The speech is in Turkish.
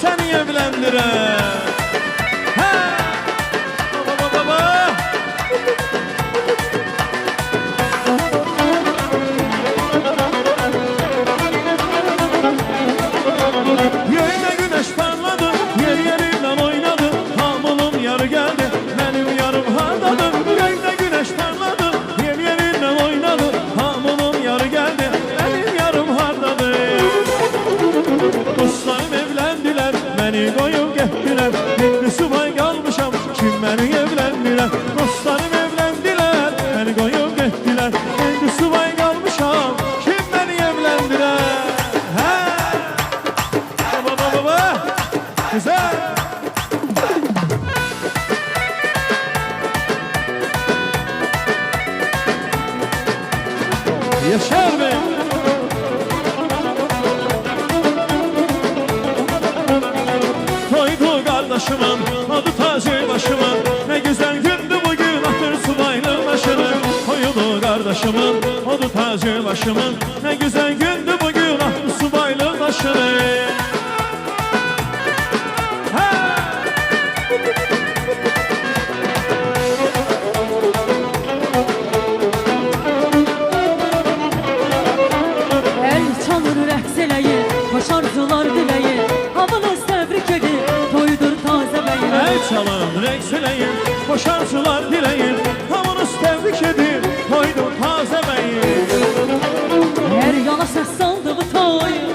seni evlendirem. Ha! Baba baba. Yayda güneş parladı, yer yerinden oynadı. Hamılım yarı geldi, benim yarım hardadı. Yayda güneş parladı, yer yerinden oynadı. Hamılım yarı geldi, benim yarım hardadı. Dostlarım evlendiler, beni koyup gettiler. Şimdi subay kalmışam, kim beni evlendiler? Dostlarım evlendiler, beni koyup gettiler. Şimdi subay kalmışam, kim beni evlendiler? Baba baba, güzel. Yaşar Bey. Toydu kardeşimin, adı tacı başımın. Ne güzel gündü bugün, atır subaylı başını. Toydu kardeşimin, adı tacı başımın. Ne güzel gündü bugün, atır subaylı başını. El çalır rəqs eləyir, xoş arzular diləyir. Hamınız təbrik edir, toydur tazə bəyin. El çalın, rəqs eləyin, boş arzular diləyin. Hamınız təbrik edin,